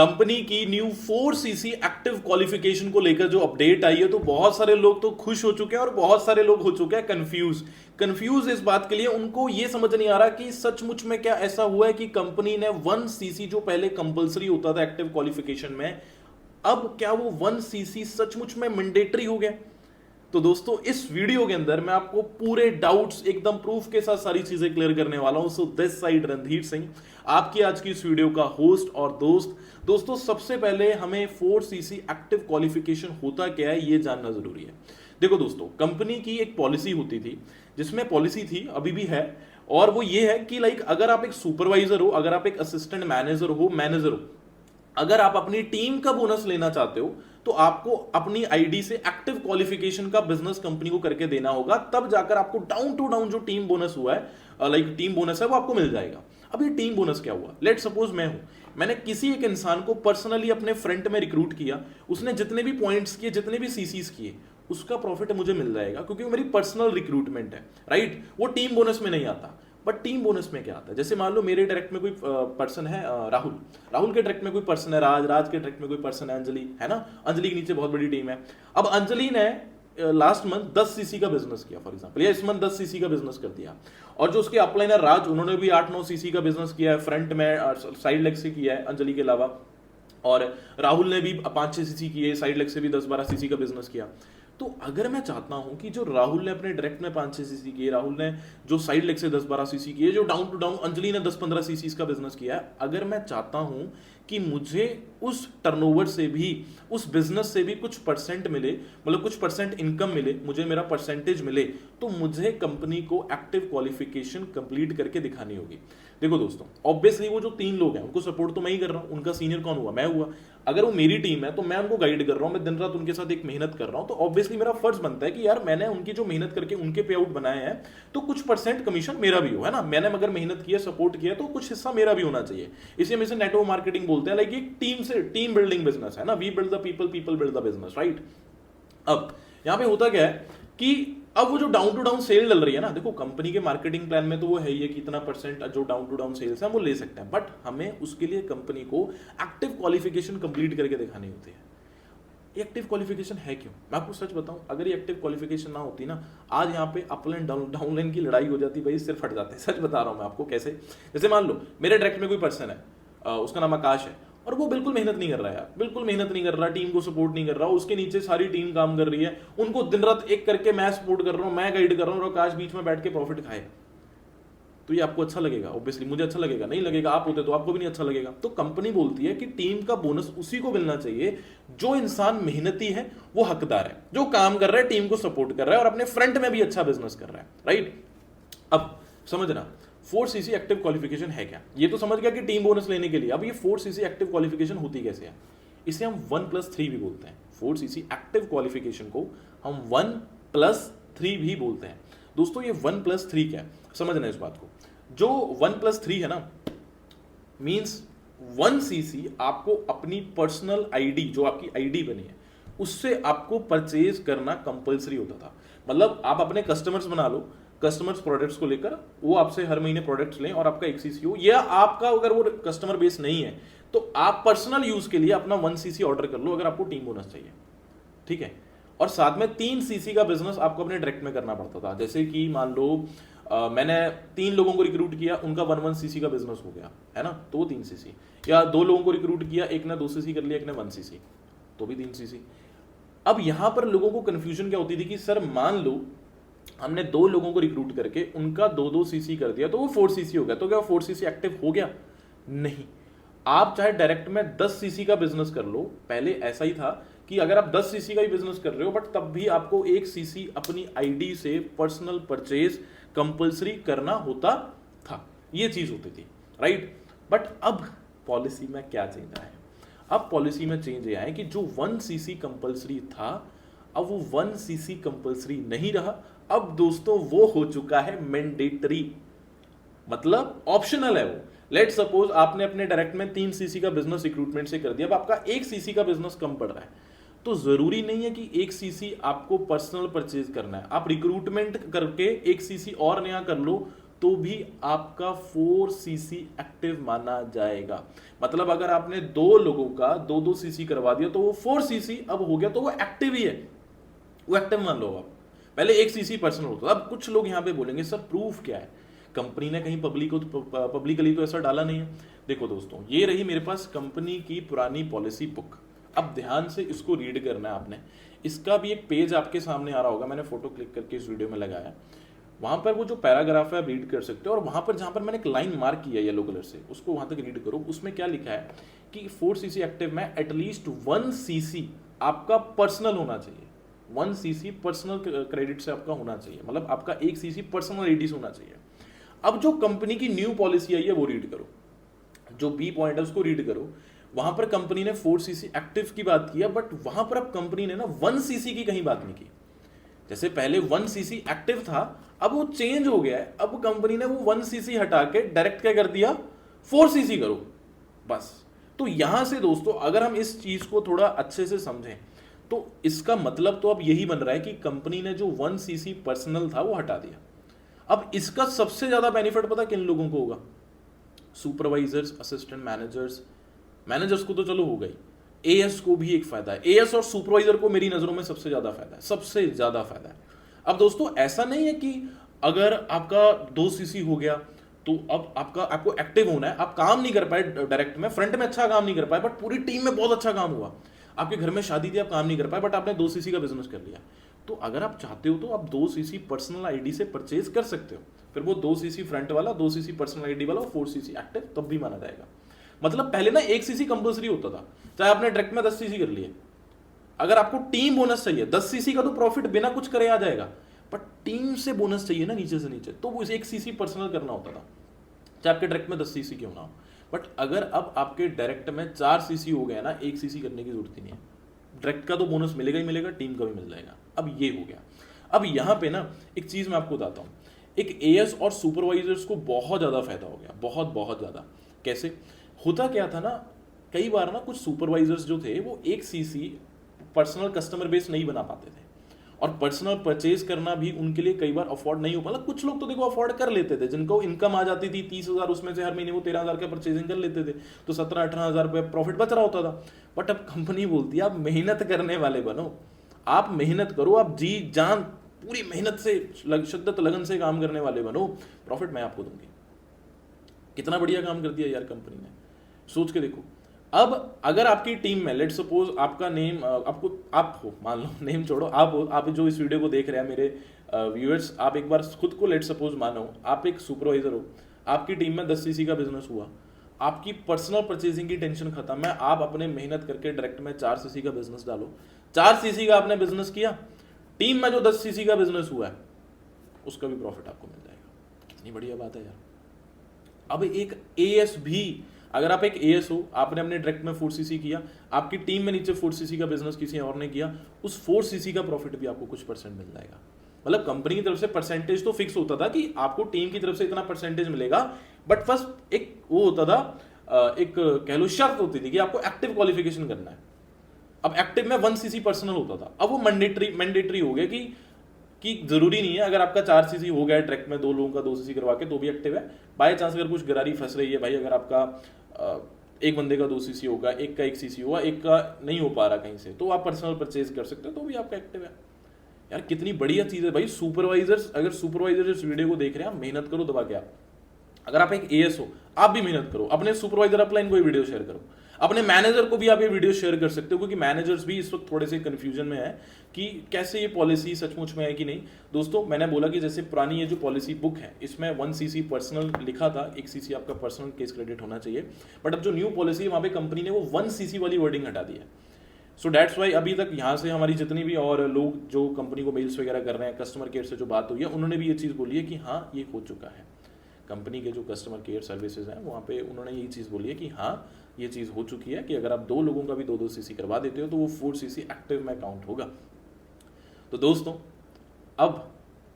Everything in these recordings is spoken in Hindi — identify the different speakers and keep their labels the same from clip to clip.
Speaker 1: कंपनी की न्यू 4cc एक्टिव क्वालिफिकेशन को लेकर जो अपडेट आई है, तो बहुत सारे लोग तो खुश हो चुके हैं और बहुत सारे लोग हो चुके हैं कंफ्यूज इस बात के लिए, उनको ये समझ नहीं आ रहा कि सचमुच में क्या ऐसा हुआ है कि कंपनी ने 1cc जो पहले कंपलसरी होता था एक्टिव क्वालिफिकेशन में, अब क्या वो 1cc सचमुच में मैंडेटरी हो गया। तो दोस्तों इस वीडियो के अंदर मैं आपको पूरे डाउट्स एकदम प्रूफ के साथ सारी चीजें क्लियर करने वाला हूं। So this side Randhir Singh, आपकी आज की इस वीडियो का होस्ट और दोस्त। दोस्तों सबसे पहले हमें 4cc एक्टिव क्वालिफिकेशन होता क्या है ये जानना जरूरी है। देखो दोस्तों, कंपनी की एक पॉलिसी होती थी, जिसमें पॉलिसी थी, अभी भी है, और वो ये है कि लाइक अगर आप एक सुपरवाइजर हो, अगर आप एक असिस्टेंट मैनेजर हो, अगर आप अपनी टीम का बोनस लेना चाहते हो तो आपको अपनी आईडी से एक्टिव क्वालिफिकेशन का बिजनेस कंपनी को करके देना होगा, तब जाकर आपको डाउन टू डाउन जो टीम बोनस हुआ है, लाइक टीम बोनस है, वो आपको मिल जाएगा। अब ये टीम बोनस क्या हुआ? लेट सपोज मैंने किसी एक इंसान को पर्सनली अपने फ्रंट में रिक्रूट किया, उसने जितने भी पॉइंट्स किए, जितने भी सीसीज किए, उसका प्रॉफिट मुझे मिल जाएगा क्योंकि वो मेरी पर्सनल रिक्रूटमेंट है, राइट? वो टीम बोनस में नहीं आता। बट टीम बोनस में क्या आता है? जैसे मान लो मेरे डायरेक्ट में कोई पर्सन है राहुल के डायरेक्ट में कोई पर्सन है राज के डायरेक्ट में कोई पर्सन है अंजलि, है ना? अंजलि के नीचे बहुत बड़ी टीम है। अब अंजलि ने लास्ट मंथ 10cc का बिजनेस किया फॉर एग्जांपल, या इस मंथ 10cc का बिजनेस कर दिया, और जो उसके अपलाइनर राज, उन्होंने भी 8-9cc का बिजनेस किया है, फ्रंट में साइड लेग से किया है अंजलि के अलावा, और राहुल ने भी 5-6cc किए, साइड लेग से भी 10-12cc का बिजनेस किया। तो अगर मैं चाहता हूं कि जो राहुल ने अपने डायरेक्ट में 5-6cc किए, राहुल ने जो साइड लेग से 10-12cc किए, जो डाउन टू डाउन अंजलि ने 10-15cc का बिजनेस किया है, अगर मैं चाहता हूं कि मुझे उस टर्नओवर से भी, उस बिजनेस से भी कुछ परसेंट मिले, मतलब कुछ परसेंट इनकम मिले, मुझे मेरा परसेंटेज मिले, तो मुझे कंपनी को एक्टिव क्वालिफिकेशन कंप्लीट करके दिखानी होगी। देखो दोस्तों, ऑब्वियसली वो जो 3 लोग हैं उनको सपोर्ट तो मैं ही कर रहा हूं, उनका सीनियर कौन हुआ? मैं हुआ। अगर वो मेरी टीम है तो मैं उनको गाइड कर रहा हूं, मैं दिन रात उनके साथ एक मेहनत कर रहा हूं, तो ऑब्वियसली मेरा फर्ज बनता है कि यार मैंने उनकी जो मेहनत करके उनके पे आउट बनाए हैं, तो कुछ परसेंट कमीशन मेरा भी हो, है ना? मैंने अगर मेहनत की है, सपोर्ट किया, तो कुछ हिस्सा मेरा भी होना चाहिए। इसे हम इसे नेटवर्क मार्केटिंग बोलते हैं, लाइक एक टीम बिल्डिंग बिजनेस है ना, we build the people, people build the business, right? अब यहां पे होता क्या है कि अब वो जो डाउन टू डाउन सेल डल रही है ना, देखो कंपनी के मार्केटिंग प्लान में तो वो है ही है कि इतना परसेंट जो डाउन टू डाउन सेल्स है वो ले सकते हैं, बट हमें उसके लिए कंपनी को एक्टिव क्वालिफिकेशन कंप्लीट करके दिखानी होती है। एक्टिव क्वालिफिकेशन है क्यों? मैं आपको सच बताऊं, अगर ये एक्टिव क्वालिफिकेशन ना होती ना, आज यहाँ पे अपलाइन डाउनलाइन की लड़ाई हो जाती, भाई सिर फट जाते। सच बता रहा हूं मैं आपको कैसे। जैसे मान लो मेरे डायरेक्ट में कोई पर्सन है, उसका नाम आकाश है, और वो बिल्कुल मेहनत नहीं कर रहा है, बिल्कुल मेहनत नहीं कर रहा, टीम को सपोर्ट नहीं कर रहा, उसके नीचे सारी टीम काम कर रही है, उनको दिन रात एक करके मैं सपोर्ट कर रहा हूं, मैं गाइड कर रहा हूं, और आकाश बीच में बैठ के प्रॉफिट खाए, तो ये आपको अच्छा लगेगा? ऑब्वियसली मुझे अच्छा लगेगा नहीं लगेगा, आप होते तो आपको भी नहीं अच्छा लगेगा। तो कंपनी बोलती है कि टीम का बोनस उसी को मिलना चाहिए जो इंसान मेहनती है, वो हकदार है, जो काम कर रहा है, टीम को सपोर्ट कर रहा है और अपने फ्रंट में भी अच्छा बिजनेस कर रहा है, राइट? अब समझना 4cc एक्टिव क्वालिफिकेशन है क्या? ये तो समझ गया कि टीम बोनस लेने के लिए। अब ये 4cc एक्टिव क्वालिफिकेशन होती कैसे है? इसे हम 1+3 भी बोलते हैं। 4cc एक्टिव क्वालिफिकेशन को हम 1+3 भी बोलते हैं। दोस्तों ये 1+3 क्या है, समझना इस बात को। जो 1+3 है ना, मींस 1cc आपको अपनी पर्सनल आईडी, जो आपकी आईडी बनी है, उससे आपको परचेज करना कंपलसरी होता था। मतलब आप अपने कस्टमर्स बना लो, कस्टमर्स प्रोडक्ट्स को लेकर वो आपसे हर महीने प्रोडक्ट्स लें और आपका 1cc हो, या आपका अगर वो कस्टमर बेस नहीं है तो आप पर्सनल यूज के लिए अपना 1cc ऑर्डर कर लो अगर आपको टीम बोनस चाहिए, ठीक है? और साथ में 3cc का बिजनेस आपको अपने डायरेक्ट में करना पड़ता था। जैसे कि मान लो मैंने 3 लोगों को रिक्रूट किया, उनका 1-1cc का बिजनेस हो गया, है ना, तो 3cc, या 2 लोगों को रिक्रूट किया, एक ने 2cc कर लिया, एक ने 1cc, तो भी 3cc। अब यहां पर लोगों को कंफ्यूजन क्या होती थी कि सर मान लो हमने 2 लोगों को रिक्रूट करके उनका 2-2cc कर दिया, तो वो 4cc हो गया, तो क्या 4cc एक्टिव हो गया? नहीं। आप चाहे डायरेक्ट में 10cc का बिजनेस कर लो, पहले ऐसा ही था कि अगर आप 10cc का ही बिजनेस कर रहे हो, बट तब भी आपको 1cc अपनी आईडी से पर्सनल परचेज कंपलसरी करना होता था, ये चीज होती थी, राइट? बट अब पॉलिसी में क्या चेंज आया है? अब पॉलिसी में चेंज ये है कि जो 1cc कंपलसरी था, अब वो 1cc कंपलसरी नहीं रहा, अब दोस्तों वो हो चुका है मैंडेटरी, मतलब ऑप्शनल है वो। लेट सपोज आपने अपने डायरेक्ट में 3cc का बिजनेस रिक्रूटमेंट से कर दिया, अब आपका 1cc का बिजनेस कम पड़ रहा है, तो जरूरी नहीं है कि 1cc आपको पर्सनल परचेज करना है, आप रिक्रूटमेंट करके 1cc और नया कर लो तो भी आपका 4cc एक्टिव माना जाएगा। मतलब अगर आपने दो लोगों का 2-2 cc करवा दिया तो वो 4cc अब हो गया, तो वो एक्टिव ही है, वो एक्टिव मान लो आप। पहले 1cc पर्सनल होता था। अब कुछ लोग यहां पे बोलेंगे सर प्रूफ क्या है, कंपनी ने कहीं पब्लिकली तो ऐसा डाला नहीं है। देखो दोस्तों, ये रही मेरे पास कंपनी की पुरानी पॉलिसी बुक। अब ध्यान से इसको रीड करना है आपने। इसका भी एक पेज आपके सामने आ रहा होगा, मैंने फोटो क्लिक करके इस वीडियो में लगाया। वहां पर वो जो पैराग्राफ है आप रीड कर सकते हो, और वहां पर जहां पर मैंने एक लाइन मार्क की है येलो कलर से, उसको वहां तक रीड करो। उसमें क्या लिखा है कि 4cc एक्टिव में एटलीस्ट 1cc आपका पर्सनल होना चाहिए। 1cc पर्सनल क्रेडिट से आपका होना चाहिए, मतलब आपका 1cc पर्सनल एडीज होना चाहिए। अब जो कंपनी की न्यू पॉलिसी आई है वो रीड करो, जो बी पॉइंट है उसको रीड करो। वहां पर कंपनी ने 4cc एक्टिव की बात की है, बट वहां पर अब कंपनी ने ना 1cc की कहीं बात नहीं की। जैसे पहले 1cc एक्टिव था, अब वो चेंज हो गया है। अब कंपनी ने वो 1cc हटा के डायरेक्ट क्या कर दिया, 4cc करो बस। तो यहां से दोस्तों अगर हम इस चीज को थोड़ा अच्छे से समझें तो इसका मतलब तो अब यही बन रहा है कि कंपनी ने जो 1cc पर्सनल था वो हटा दिया। अब इसका सबसे ज्यादा बेनिफिट पता किन लोगों को होगा, सुपरवाइजर्स, असिस्टेंट मैनेजर्स। मैनेजर्स को तो चलो हो गई, एएस को भी एक फायदा है। एएस और सुपरवाइजर को मेरी नजरों में सबसे ज्यादा फायदा है, सबसे ज्यादा फायदा है। अब दोस्तों ऐसा नहीं है कि अगर आपका 2cc हो गया तो अब आपको एक्टिव होना है, आप काम नहीं कर पाए डायरेक्ट में, फ्रंट में अच्छा काम नहीं कर पाए, बट पूरी टीम में बहुत अच्छा काम हुआ। आपके घर में शादी थी, आप काम नहीं कर पाए, बट आपने 2cc का बिजनेस कर लिया। तो अगर आप चाहते हो तो आप 2cc पर्सनल आईडी से परचेज कर सकते हो, फिर वो 2cc फ्रंट वाला, 2cc पर्सनल आईडी वाला, 4cc एक्टिव तब भी माना जाएगा। मतलब पहले ना 1cc कंपल्सरी होता था, चाहे आपने डायरेक्ट में 10cc कर लिए। अगर आपको टीम बोनस चाहिए, 10cc का तो प्रॉफिट बिना कुछ करे आ जाएगा, बट टीम से बोनस चाहिए ना नीचे से नीचे, तो वो 1cc पर्सनल करना होता था, चाहे आपके डायरेक्ट में 10cc क्यों ना हो। बट अगर अब आपके डायरेक्ट में 4cc हो गया ना, 1cc करने की जरूरत ही नहीं है। डायरेक्ट का तो बोनस मिलेगा ही मिलेगा, टीम का भी मिल जाएगा। अब ये हो गया। अब यहां पे ना एक चीज मैं आपको बताता हूं, एक एएस और सुपरवाइजर्स को बहुत ज्यादा फायदा हो गया, बहुत बहुत ज्यादा। कैसे होता क्या था ना, कई बार ना कुछ सुपरवाइजर्स जो थे वो 1cc पर्सनल कस्टमर बेस नहीं बना पाते थे, और पर्सनल परचेज करना भी उनके लिए कई बार अफोर्ड नहीं हो पाता। कुछ लोग तो देखो अफोर्ड कर लेते थे, जिनको इनकम आ जाती थी 30,000, उसमें से हर महीने वो 13,000 का परचेजिंग कर लेते थे, तो 17-18,000 रुपये प्रॉफिट बच रहा होता था। बट अब कंपनी बोलती है आप मेहनत करने वाले बनो, आप मेहनत करो, आप जी जान पूरी मेहनत से शिद्दत लगन से काम करने वाले बनो, प्रॉफिट मैं आपको दूंगी। कितना बढ़िया काम कर दिया यार कंपनी ने, सोच के देखो। अब अगर आपकी टीम में लेट सपोज आपका नेम आप हो, मान लो नेम छोड़ो, आप हो, आप जो इस वीडियो को देख रहे हैं मेरे व्यूअर्स, आप एक बार खुद को लेट सपोज मानो आप एक सुपरवाइजर हो, आपकी टीम में 10cc का बिजनेस हुआ, आपकी पर्सनल परचेजिंग की टेंशन खत्म है, आप अपने मेहनत करके डायरेक्ट में 4cc का बिजनेस डालो। 4cc का आपने बिजनेस किया, टीम में जो 10cc का बिजनेस हुआ है उसका भी प्रॉफिट आपको मिल जाएगा। कितनी बढ़िया बात है यार। अब एक एएस भी, अगर आप एक एएस हो, आपने अपने डायरेक्ट में 4cc किया, आपकी टीम में नीचे 4cc का बिजनेस किसी और ने किया, उस 4cc का प्रॉफिट भी आपको कुछ परसेंट मिल जाएगा। मतलब कंपनी की तरफ से परसेंटेज तो फिक्स होता था कि आपको टीम की तरफ से इतना परसेंटेज मिलेगा, बट फर्स्ट एक वो होता था, एक कह लो शर्त होती थी कि आपको एक्टिव क्वालिफिकेशन करना है। अब एक्टिव में 1cc पर्सनल होता था, अब वो मैंडेटरी हो गया कि जरूरी नहीं है, अगर आपका 4cc हो गया ट्रैक में, 2 लोगों का 2cc करवा के तो भी एक्टिव है। बाय चांस अगर कुछ गरारी फंस रही है भाई, अगर आपका एक बंदे का 2cc होगा, एक का 1cc होगा, एक का नहीं हो पा रहा कहीं से, तो आप पर्सनल परचेज कर सकते हो, तो भी आपका एक्टिव है। यार कितनी बढ़िया चीज है भाई। सुपरवाइजर्स, अगर सुपरवाइजर इस वीडियो को देख रहे हैं, आप मेहनत करो दबा के। आप अगर आप एक एएस हो, आप भी मेहनत करो, अपने सुपरवाइजर अपलाइन को वीडियो शेयर करो, अपने मैनेजर को भी आप ये वीडियो शेयर कर सकते हो, क्योंकि मैनेजर्स भी इस वक्त थोड़े से कंफ्यूजन में है कि कैसे ये पॉलिसी सचमुच में है कि नहीं। दोस्तों मैंने बोला कि जैसे पुरानी ये जो पॉलिसी बुक है इसमें 1cc पर्सनल लिखा था, 1cc आपका पर्सनल केस क्रेडिट होना चाहिए, बट अब जो न्यू पॉलिसी है वहां पे कंपनी ने वो 1cc वाली वर्डिंग हटा दी है। सो डेट्स वाई अभी तक यहाँ से हमारी जितनी भी और लोग जो कंपनी को मेल्स वगैरह कर रहे हैं, कस्टमर केयर से जो बात हुई है, उन्होंने भी ये चीज़ बोली है कि हाँ ये हो चुका है। कंपनी के जो कस्टमर केयर सर्विसेज हैं वहाँ पे उन्होंने यही चीज़ बोली है कि हाँ ये चीज़ हो चुकी है कि अगर आप 2 लोगों का भी 2-2cc करवा देते हो तो वो 4cc एक्टिव में काउंट होगा। तो दोस्तों अब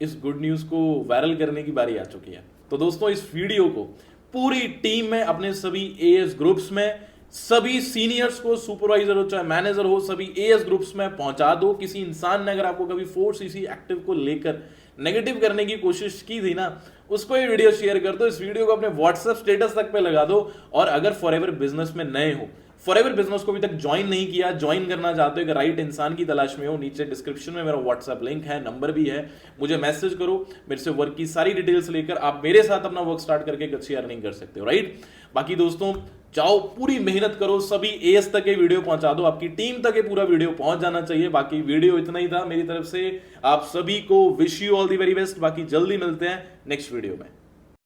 Speaker 1: इस गुड न्यूज़ को वायरल करने की बारी आ चुकी है। तो दोस्तों इस वीडियो को पूरी टीम में, अपने सभी एएस ग्रुप्स में, सभी सीनियर्स को, सुपरवाइजर हो चाहे मैनेजर हो, सभी एएस ग्रुप्स में पहुंचा दो। किसी इंसान ने अगर आपको कभी 4cc एक्टिव को लेकर नेगेटिव करने की कोशिश की थी ना, उसको ये वीडियो शेयर कर दो, इस वीडियो को अपने व्हाट्सएप स्टेटस तक पे लगा दो। और अगर फॉरएवर बिजनेस में नए हो, फॉरएवर बिजनेस को अभी तक ज्वाइन नहीं किया, ज्वाइन करना चाहते हो, एक राइट इंसान की तलाश में हो, नीचे डिस्क्रिप्शन में मेरा व्हाट्सएप लिंक है, नंबर भी है, मुझे मैसेज करो, मेरे से वर्क की सारी डिटेल्स लेकर आप मेरे साथ अपना वर्क स्टार्ट करके एक अच्छी अर्निंग कर सकते हो, राइट। बाकी दोस्तों जाओ पूरी मेहनत करो, सभी एएस तक ये वीडियो पहुंचा दो, आपकी टीम तक ये पूरा वीडियो पहुंच जाना चाहिए। बाकी वीडियो इतना ही था मेरी तरफ से, आप सभी को wish you all the very best. बाकी जल्दी मिलते हैं नेक्स्ट वीडियो में।